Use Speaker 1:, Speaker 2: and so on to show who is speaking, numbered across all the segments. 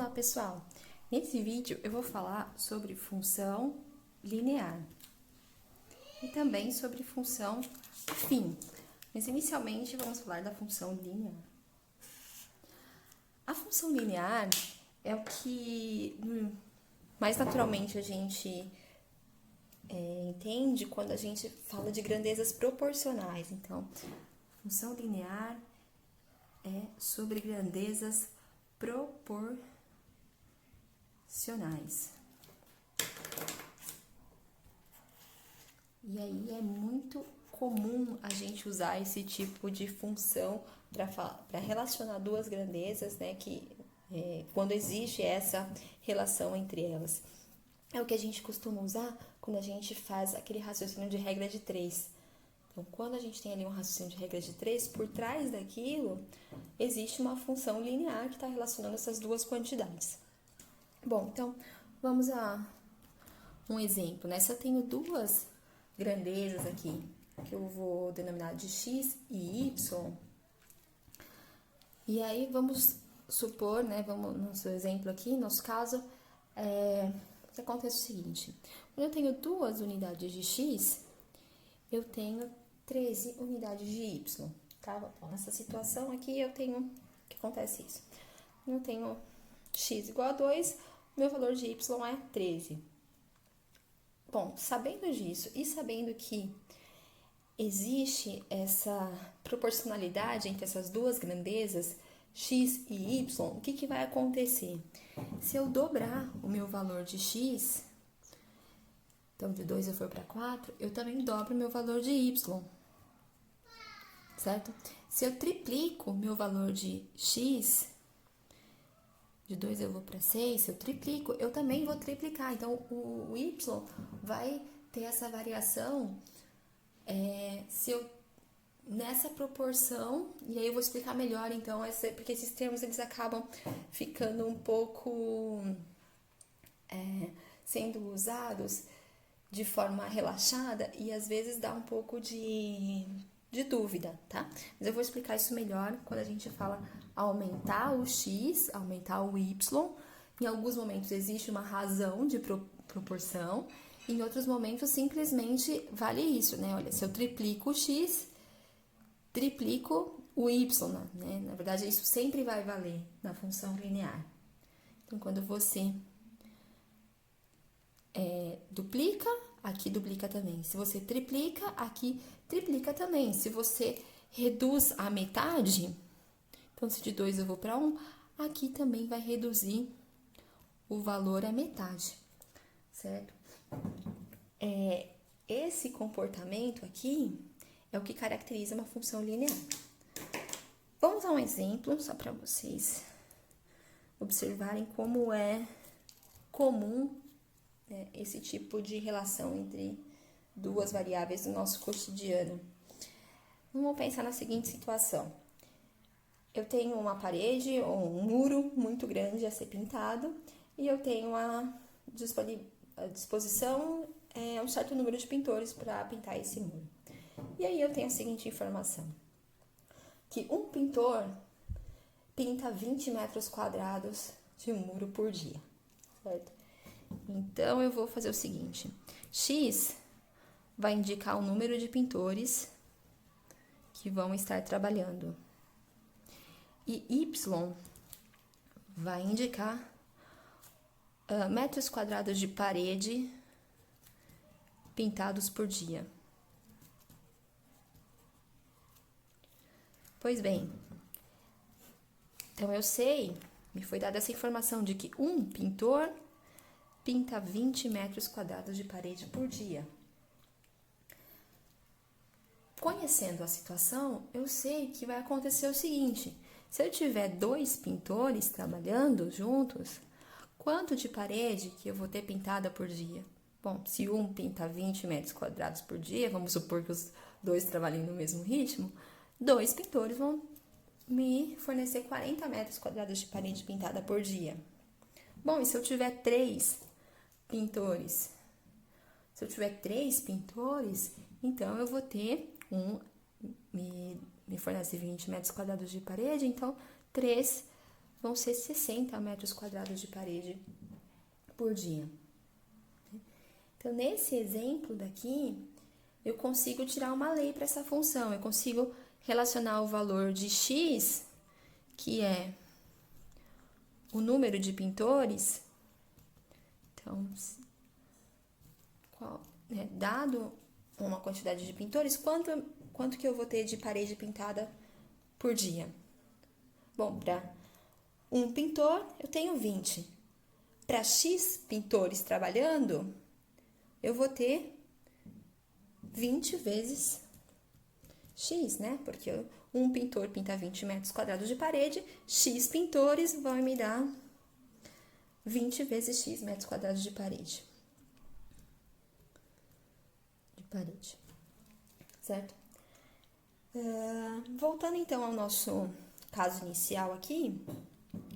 Speaker 1: Olá, pessoal! Nesse vídeo eu vou falar sobre função linear e também sobre função afim, mas inicialmente vamos falar da função linear. A função linear é o que mais naturalmente a gente entende quando a gente fala de grandezas proporcionais. Então, função linear é sobre grandezas proporcionais. E aí é muito comum a gente usar esse tipo de função para relacionar duas grandezas, né? Quando existe essa relação entre elas. É o que a gente costuma usar quando a gente faz aquele raciocínio de regra de 3. Então, quando a gente tem ali um raciocínio de regra de 3, por trás daquilo existe uma função linear que está relacionando essas duas quantidades. Bom, então, vamos a um exemplo, né? Se eu tenho duas grandezas aqui, que eu vou denominar de x e y, e aí vamos supor, né? Vamos no nosso exemplo aqui, nosso caso, que acontece o seguinte: quando eu tenho duas unidades de x, eu tenho 13 unidades de y, tá? Bom, nessa situação aqui eu tenho, que acontece isso? Eu tenho x igual a 2, meu valor de y é 13. Bom, sabendo disso e sabendo que existe essa proporcionalidade entre essas duas grandezas, x e y, o que vai acontecer? Se eu dobrar o meu valor de x, então de 2 eu for para 4, eu também dobro o meu valor de y, certo? Se eu triplico meu valor de x, de 2 eu vou para 6, se eu triplico, eu também vou triplicar. Então, o y vai ter essa variação nessa proporção, e aí eu vou explicar melhor, então, porque esses termos eles acabam ficando um pouco sendo usados de forma relaxada e às vezes dá um pouco de dúvida, tá? Mas eu vou explicar isso melhor quando a gente fala aumentar o x, aumentar o y. Em alguns momentos existe uma razão de proporção, em outros momentos simplesmente vale isso, né? Olha, se eu triplico o x, triplico o y, né? Na verdade, isso sempre vai valer na função linear. Então, quando você duplica, aqui duplica também. Se você triplica, aqui triplica também. Se você reduz a metade, então se de 2 eu vou para 1, aqui também vai reduzir o valor à metade, certo? Esse comportamento aqui é o que caracteriza uma função linear. Vamos a um exemplo, só para vocês observarem como é comum esse tipo de relação entre duas variáveis no nosso cotidiano. Vamos pensar na seguinte situação. Eu tenho uma parede ou um muro muito grande a ser pintado e eu tenho a disposição um certo número de pintores para pintar esse muro. E aí eu tenho a seguinte informação, que um pintor pinta 20 metros quadrados de muro por dia, certo? Então, eu vou fazer o seguinte, x vai indicar o número de pintores que vão estar trabalhando e y vai indicar metros quadrados de parede pintados por dia. Pois bem, então eu sei, me foi dada essa informação de que um pintor pinta 20 metros quadrados de parede por dia. Conhecendo a situação, eu sei que vai acontecer o seguinte: se eu tiver 2 pintores trabalhando juntos, quanto de parede que eu vou ter pintada por dia? Bom, se um pinta 20 metros quadrados por dia, vamos supor que os 2 trabalhem no mesmo ritmo, 2 pintores vão me fornecer 40 metros quadrados de parede pintada por dia. Bom, e se eu tiver 3 pintores? Se eu tiver 3 pintores, então eu vou ter me fornece 20 metros quadrados de parede, então 3 vão ser 60 metros quadrados de parede por dia. Então, nesse exemplo daqui, eu consigo tirar uma lei para essa função. Eu consigo relacionar o valor de x, que é o número de pintores. Então, dado uma quantidade de pintores, quanto que eu vou ter de parede pintada por dia? Bom, para um pintor, eu tenho 20. Para x pintores trabalhando, eu vou ter 20 vezes x, né? Porque um pintor pinta 20 metros quadrados de parede, x pintores vão me dar 20 vezes x metros quadrados de parede. Certo? Voltando então ao nosso caso inicial aqui,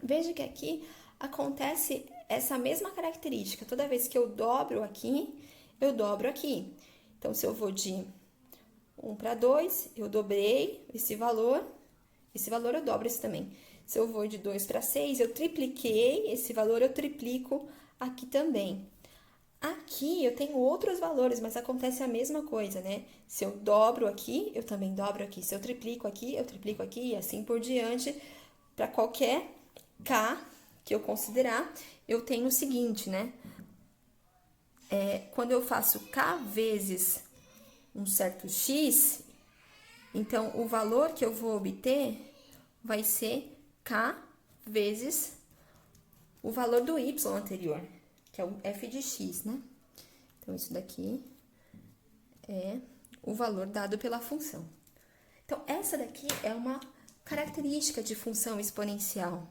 Speaker 1: veja que aqui acontece essa mesma característica. Toda vez que eu dobro aqui, eu dobro aqui. Então, se eu vou de 1 para 2, eu dobrei esse valor eu dobro esse também. Se eu vou de 2 para 6, eu tripliquei esse valor, eu triplico aqui também. Aqui eu tenho outros valores, mas acontece a mesma coisa, né? Se eu dobro aqui, eu também dobro aqui. Se eu triplico aqui, eu triplico aqui e assim por diante. Para qualquer K que eu considerar, eu tenho o seguinte, né? Quando eu faço K vezes um certo X, então o valor que eu vou obter vai ser K vezes o valor do Y anterior, que é o f de x, né? Então, isso daqui é o valor dado pela função. Então, essa daqui é uma característica de função exponencial,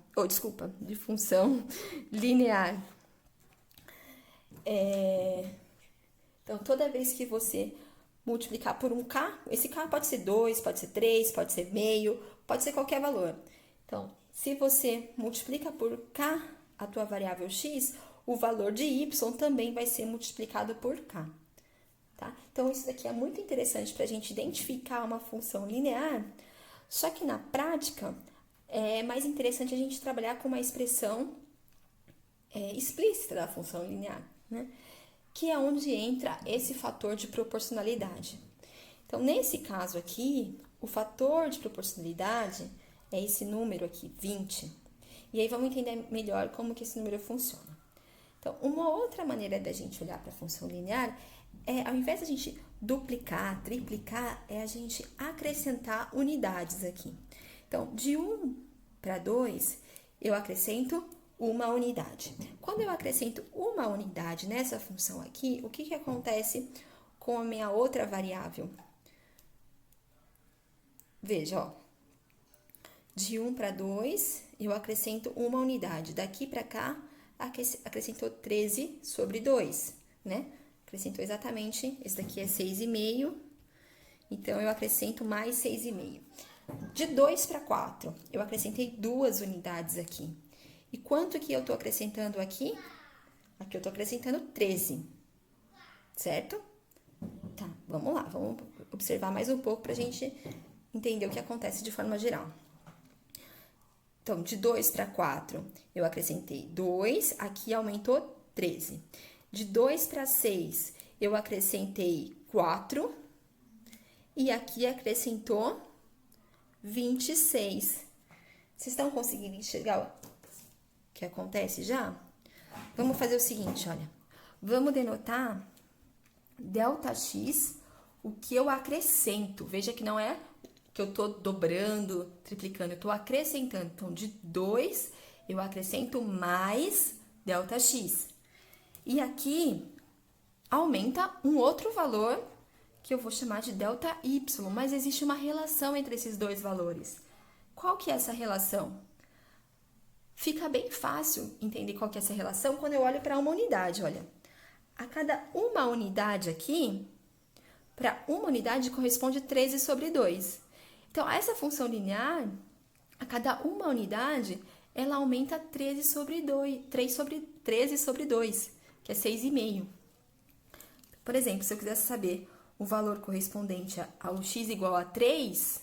Speaker 1: de função linear. Então, toda vez que você multiplicar por um k, esse k pode ser 2, pode ser 3, pode ser meio, pode ser qualquer valor. Então, se você multiplica por k a tua variável x, o valor de y também vai ser multiplicado por k. Tá? Então, isso daqui é muito interessante para a gente identificar uma função linear, só que na prática é mais interessante a gente trabalhar com uma expressão explícita da função linear, né? Que é onde entra esse fator de proporcionalidade. Então, nesse caso aqui, o fator de proporcionalidade é esse número aqui, 20. E aí vamos entender melhor como que esse número funciona. Então, uma outra maneira da gente olhar para a função linear é, ao invés de a gente duplicar, triplicar, é a gente acrescentar unidades aqui. Então, de 1 para 2, eu acrescento uma unidade. Quando eu acrescento uma unidade nessa função aqui, o que acontece com a minha outra variável? Veja, ó. De 1 para 2, eu acrescento uma unidade. Daqui para cá, acrescentou 13 sobre 2, né? Acrescentou exatamente, esse daqui é 6,5, então eu acrescento mais 6,5. De 2 para 4, eu acrescentei 2 unidades aqui. E quanto que eu estou acrescentando aqui? Aqui eu estou acrescentando 13, certo? Tá, vamos lá, vamos observar mais um pouco para a gente entender o que acontece de forma geral. Então, de 2 para 4, eu acrescentei 2, aqui aumentou 13. De 2 para 6, eu acrescentei 4, e aqui acrescentou 26. Vocês estão conseguindo enxergar o que acontece já? Vamos fazer o seguinte, olha. Vamos denotar ΔX, o que eu acrescento. Veja que não é que eu tô dobrando, triplicando, eu tô acrescentando. Então, de 2, eu acrescento mais ΔX. E aqui, aumenta um outro valor, que eu vou chamar de ΔY, mas existe uma relação entre esses dois valores. Qual que é essa relação? Fica bem fácil entender qual que é essa relação quando eu olho para uma unidade, olha. A cada uma unidade aqui, para uma unidade corresponde 13 sobre 2. Então, essa função linear, a cada uma unidade, ela aumenta 13 sobre 2, 13 sobre 2, que é 6,5. Por exemplo, se eu quisesse saber o valor correspondente ao x igual a 3,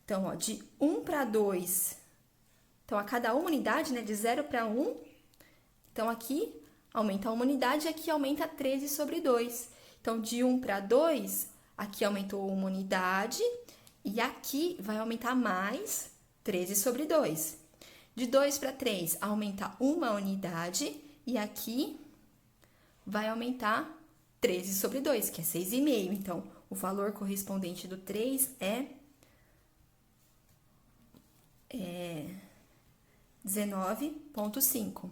Speaker 1: então, ó, de 1 para 2, Então, a cada uma unidade, né, de 0 para 1, então aqui aumenta uma unidade e aqui aumenta 13 sobre 2. Então, de 1 para 2, aqui aumentou uma unidade e aqui vai aumentar mais 13 sobre 2. De 2 para 3, aumenta uma unidade e aqui vai aumentar 13 sobre 2, que é 6,5. Então, o valor correspondente do 3 é 19,5.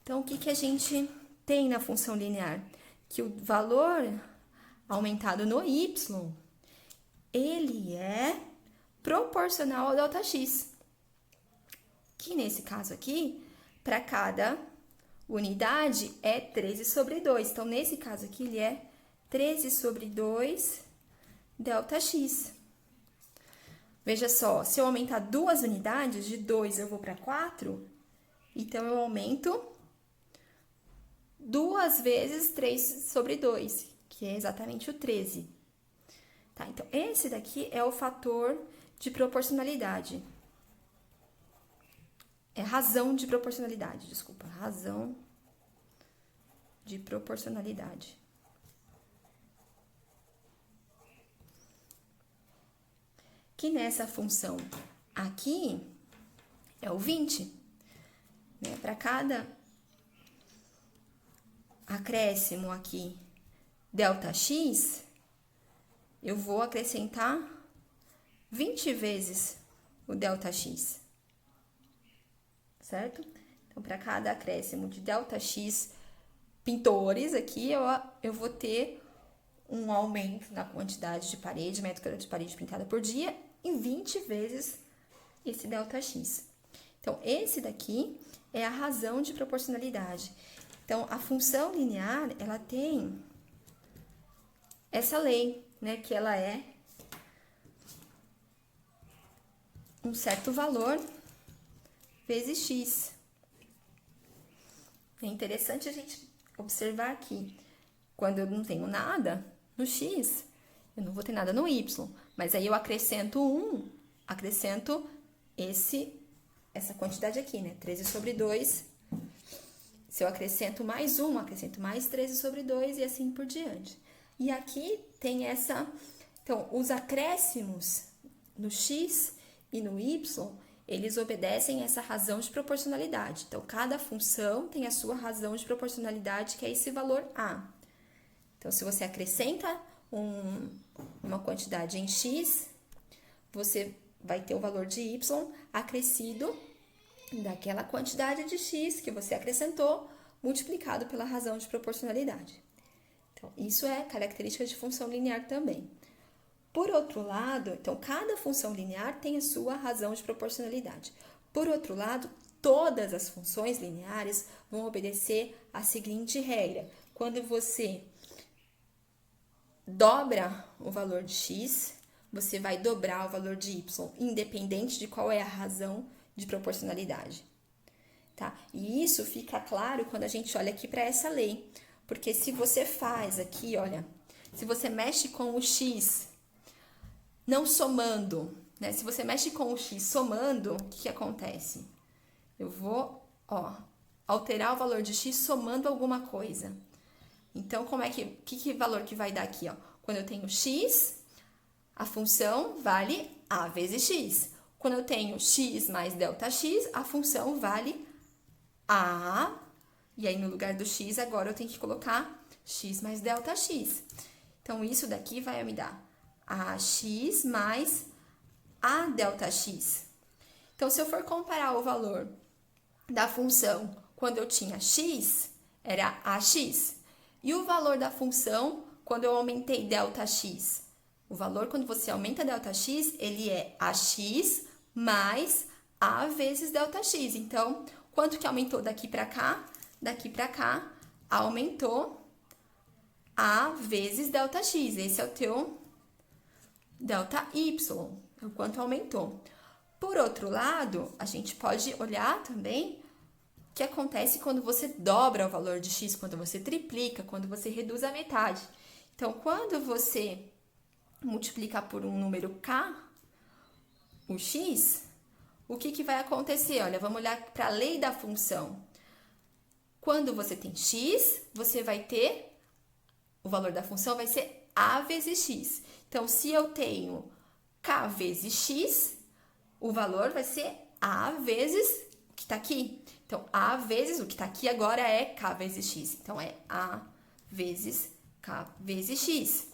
Speaker 1: Então, o que a gente tem na função linear? Que o valor aumentado no y, ele é proporcional ao ΔX. Que nesse caso aqui, para cada unidade é 13 sobre 2. Então, nesse caso aqui, ele é 13 sobre 2 ΔX. Veja só, se eu aumentar 2 unidades, de 2 eu vou para 4, então eu aumento 2 vezes 3 sobre 2, que é exatamente o 13. Tá, então, esse daqui é o fator de proporcionalidade. É razão de proporcionalidade, desculpa, razão de proporcionalidade. Que nessa função aqui é o 20, né? Para cada acréscimo aqui, ΔX, eu vou acrescentar 20 vezes o ΔX, certo? Então, para cada acréscimo de ΔX pintores aqui, eu vou ter um aumento na quantidade de parede, metro quadrado de parede pintada por dia, em 20 vezes esse ΔX. Então, esse daqui é a razão de proporcionalidade. Então, a função linear, ela tem essa lei, né, que ela é um certo valor vezes x. É interessante a gente observar aqui, quando eu não tenho nada no x, eu não vou ter nada no y, mas aí eu acrescento 1, acrescento essa quantidade aqui, né, 13 sobre 2. Se eu acrescento mais 1, acrescento mais 13 sobre 2 e assim por diante. E aqui tem então, os acréscimos no x e no y, eles obedecem essa razão de proporcionalidade. Então, cada função tem a sua razão de proporcionalidade, que é esse valor A. Então, se você acrescenta uma quantidade em x, você vai ter o valor de y acrescido daquela quantidade de x que você acrescentou, multiplicado pela razão de proporcionalidade. Então, isso é característica de função linear também. Por outro lado, então, cada função linear tem a sua razão de proporcionalidade. Por outro lado, todas as funções lineares vão obedecer à seguinte regra. Quando você dobra o valor de x, você vai dobrar o valor de y, independente de qual é a razão de proporcionalidade. Tá? E isso fica claro quando a gente olha aqui para essa lei. Porque se você faz aqui, olha, se você mexe com o x não somando, né? Se você mexe com o x somando, o que acontece? Eu vou, alterar o valor de x somando alguma coisa. Então, que valor que vai dar aqui, ó? Quando eu tenho x, a função vale a vezes x. Quando eu tenho x mais ΔX, a função vale a, e aí no lugar do x agora eu tenho que colocar x mais ΔX. Então, isso daqui vai me dar ax mais a ΔX. Então, se eu for comparar o valor da função quando eu tinha x, era ax. E o valor da função quando eu aumentei ΔX? O valor quando você aumenta ΔX, ele é ax mais a vezes ΔX. Então, quanto que aumentou daqui para cá? Daqui para cá, aumentou a vezes ΔX. Esse é o teu ΔY, é o quanto aumentou. Por outro lado, a gente pode olhar também o que acontece quando você dobra o valor de x, quando você triplica, quando você reduz a metade. Então, quando você multiplica por um número k, o x, o que que vai acontecer? Olha, vamos olhar para a lei da função. Quando você tem x, você vai ter, o valor da função vai ser a vezes x. Então, se eu tenho k vezes x, o valor vai ser a vezes o que está aqui. Então, a vezes o que está aqui agora é k vezes x. Então, é a vezes k vezes x.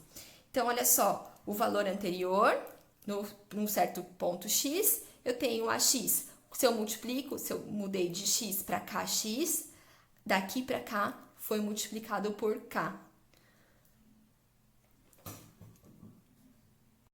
Speaker 1: Então, olha só, o valor anterior, num certo ponto x, eu tenho ax. Se eu multiplico, se eu mudei de x para kx, daqui para cá foi multiplicado por k.